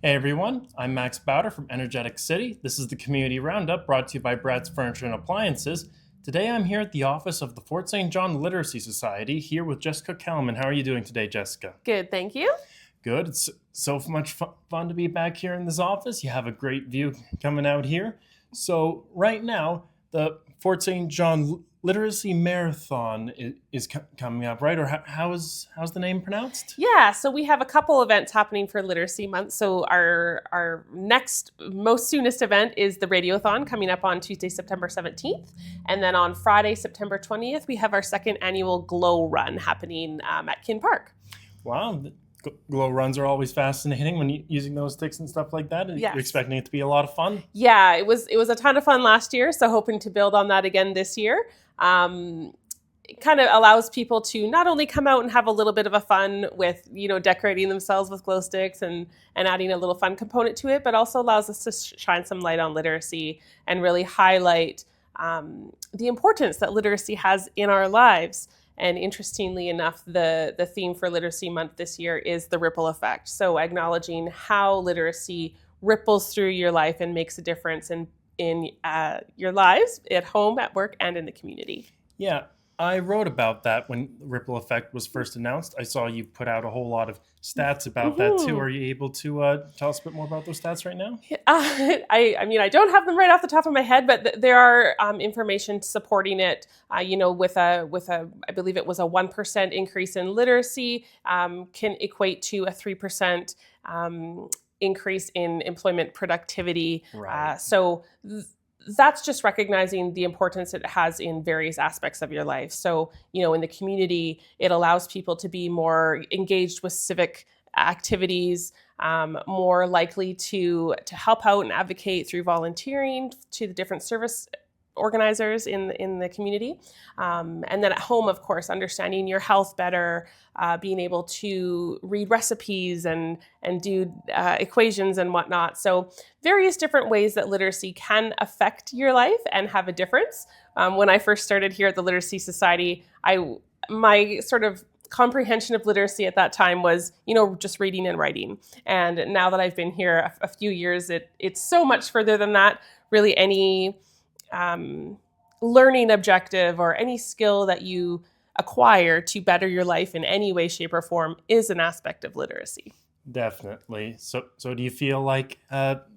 Hey everyone, I'm Max Bowder from Energetic City. This is the Community Roundup brought to you by Brad's Furniture and Appliances. Today I'm here at the office of the Fort St. John Literacy Society here with Jessica Kalman. How are you doing today, Jessica? Good, thank you. Good. It's so much fun to be back here in this office. You have a great view coming out here. So, right now, the Fort St. John Literacy Marathon is coming up, right? Or how's the name pronounced? Yeah, so we have a couple events happening for Literacy Month. So our next most soonest event is the Radiothon coming up on Tuesday, September 17th. And then on Friday, September 20th, we have our second annual Glow Run happening at Kin Park. Wow, glow runs are always fascinating when using those sticks and stuff like that. Yes. You're expecting it to be a lot of fun? Yeah, it was a ton of fun last year, so hoping to build on that again this year. It kind of allows people to not only come out and have a little bit of a fun with, decorating themselves with glow sticks and adding a little fun component to it, but also allows us to shine some light on literacy and really highlight the importance that literacy has in our lives. And interestingly enough, the theme for Literacy Month this year is the ripple effect. So acknowledging how literacy ripples through your life and makes a difference in your lives at home, at work, and in the community. Yeah, I wrote about that when the ripple effect was first announced. I saw you put out a whole lot of stats about that too. Are you able to tell us a bit more about those stats right now? I don't have them right off the top of my head, but there are information supporting it. With a I believe it was a 1% increase in literacy can equate to a 3% increase in employment productivity. Right. That's just recognizing the importance it has in various aspects of your life. So, in the community, it allows people to be more engaged with civic activities, more likely to help out and advocate through volunteering to the different service organizers in the community. And then at home, of course, understanding your health better, being able to read recipes and do equations and whatnot. So various different ways that literacy can affect your life and have a difference. When I first started here at the Literacy Society, my sort of comprehension of literacy at that time was, just reading and writing. And now that I've been here a few years, it's so much further than that. Really, any learning objective or any skill that you acquire to better your life in any way, shape, or form is an aspect of literacy. Definitely. So do you feel like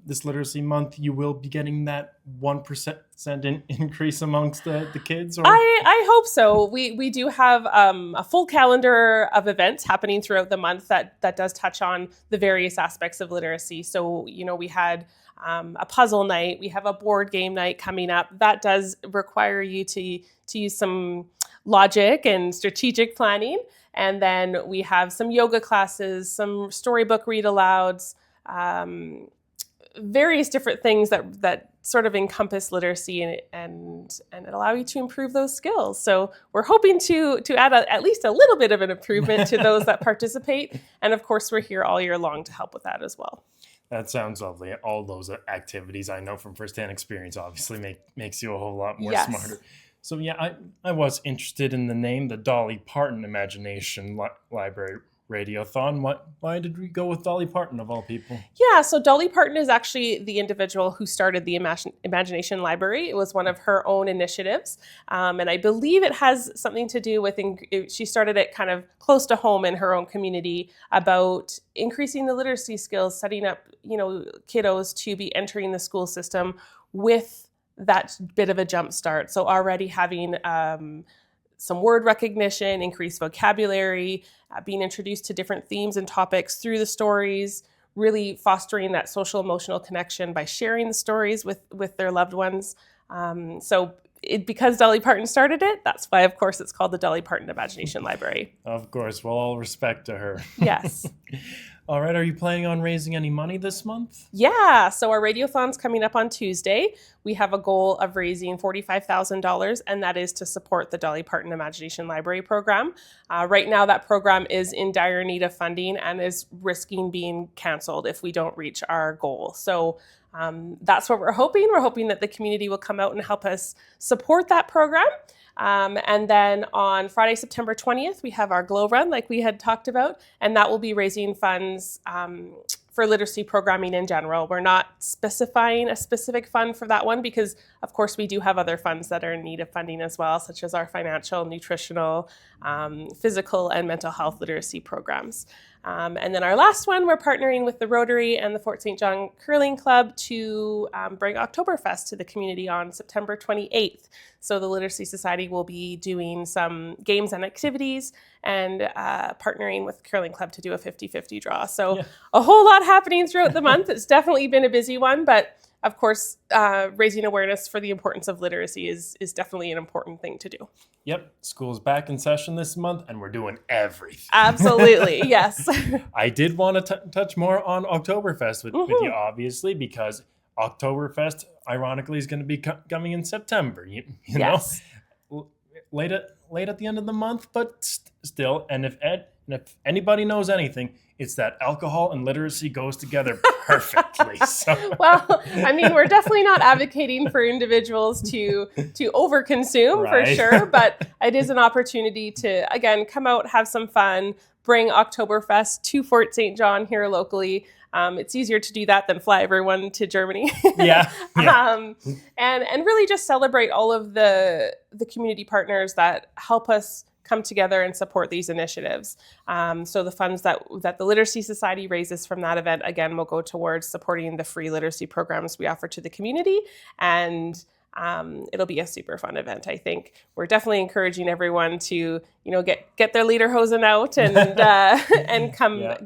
this literacy month you will be getting that 1% increase amongst the kids? Or I hope so. We do have a full calendar of events happening throughout the month that does touch on the various aspects of literacy. So, we had a puzzle night. We have a board game night coming up. That does require you to use some logic and strategic planning. And then we have some yoga classes, some storybook read alouds, various different things that sort of encompass literacy and allow you to improve those skills. So we're hoping to add at least a little bit of an improvement to those that participate. And of course, we're here all year long to help with that as well. That sounds lovely. All those activities I know from firsthand experience obviously makes you a whole lot more smarter. So yeah, I was interested in the name, the Dolly Parton Imagination Library Radiothon. Why did we go with Dolly Parton of all people? Yeah, so Dolly Parton is actually the individual who started the Imagination Library. It was one of her own initiatives, and I believe it has something to do with, she started it kind of close to home in her own community about increasing the literacy skills, setting up, kiddos to be entering the school system with that bit of a jump start. So already having some word recognition, increased vocabulary, being introduced to different themes and topics through the stories, really fostering that social emotional connection by sharing the stories with their loved ones. Because Dolly Parton started it, that's why, of course, it's called the Dolly Parton Imagination Library. Of course. Well, all respect to her. Yes. All right. Are you planning on raising any money this month? Yeah. So our Radiothon's coming up on Tuesday. We have a goal of raising $45,000, and that is to support the Dolly Parton Imagination Library program. Right now, that program is in dire need of funding and is risking being canceled if we don't reach our goal. So that's what we're hoping. We're hoping that the community will come out and help us support that program. And then on Friday, September 20th, we have our Glow Run, like we had talked about, and that will be raising funds for literacy programming in general. We're not specifying a specific fund for that one because, of course, we do have other funds that are in need of funding as well, such as our financial, nutritional, physical, and mental health literacy programs. And then our last one, we're partnering with the Rotary and the Fort St. John Curling Club to bring Oktoberfest to the community on September 28th. So the Literacy Society will be doing some games and activities and partnering with the Curling Club to do a 50-50 draw. So a whole lot happening throughout the month. It's definitely been a busy one, but of course, raising awareness for the importance of literacy is definitely an important thing to do. Yep, school's back in session this month, and we're doing everything. Absolutely, yes. I did want to touch more on Oktoberfest with you, obviously, because Oktoberfest, ironically, is going to be coming in September. You Yes. know, late at the end of the month, but still. And if anybody knows anything, it's that alcohol and literacy goes together perfectly. So. Well, I mean, we're definitely not advocating for individuals to overconsume for sure, but it is an opportunity to, again, come out, have some fun, bring Oktoberfest to Fort St. John here locally. It's easier to do that than fly everyone to Germany. And really just celebrate all of the community partners that help us come together and support these initiatives. So the funds that the Literacy Society raises from that event, again, will go towards supporting the free literacy programs we offer to the community. And it'll be a super fun event, I think. We're definitely encouraging everyone to, get their lederhosen out and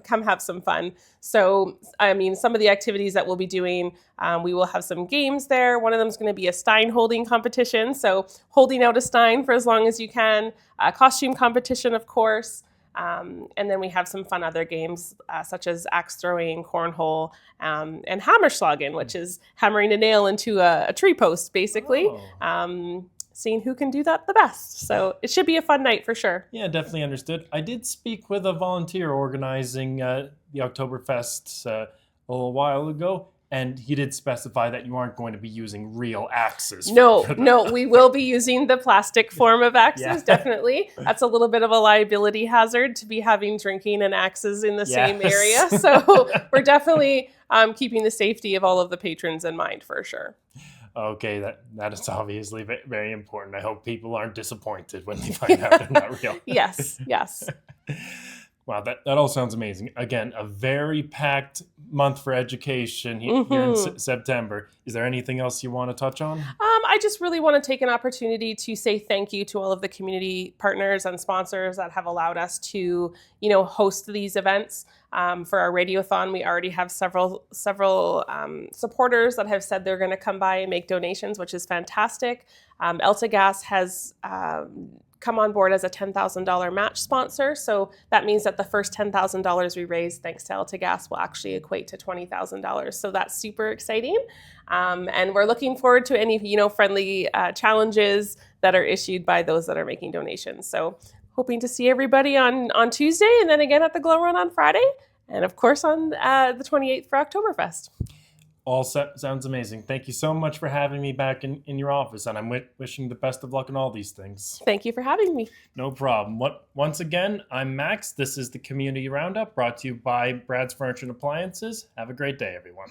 come have some fun. So, I mean, some of the activities that we'll be doing, we will have some games there. One of them is going to be a Stein holding competition. So holding out a Stein for as long as you can. A costume competition, of course. And then we have some fun other games such as axe throwing, cornhole, and hammerschlagen, which is hammering a nail into a tree post, basically. Seeing who can do that the best. So it should be a fun night for sure. Yeah, definitely understood. I did speak with a volunteer organizing the Oktoberfest a little while ago, and he did specify that you aren't going to be using real axes. No, we will be using the plastic form of axes, definitely. That's a little bit of a liability hazard to be having drinking and axes in the same area. So we're definitely keeping the safety of all of the patrons in mind for sure. Okay, that is obviously very important. I hope people aren't disappointed when they find out they're not real. Yes. Wow, that all sounds amazing. Again, a very packed month for education here in September. Is there anything else you want to touch on? I just really want to take an opportunity to say thank you to all of the community partners and sponsors that have allowed us to, host these events. For our radiothon, we already have several supporters that have said they're going to come by and make donations, which is fantastic. Elta Gas has come on board as a $10,000 match sponsor. So that means that the first $10,000 we raise thanks to Elta Gas will actually equate to $20,000. So that's super exciting. And we're looking forward to any, friendly challenges that are issued by those that are making donations. So hoping to see everybody on Tuesday and then again at the Glow Run on Friday. And of course on the 28th for Oktoberfest. All sounds amazing. Thank you so much for having me back in your office, and I'm wishing the best of luck in all these things. Thank you for having me. No problem. Once again, I'm Max. This is the Community Roundup brought to you by Brad's Furniture and Appliances. Have a great day, everyone.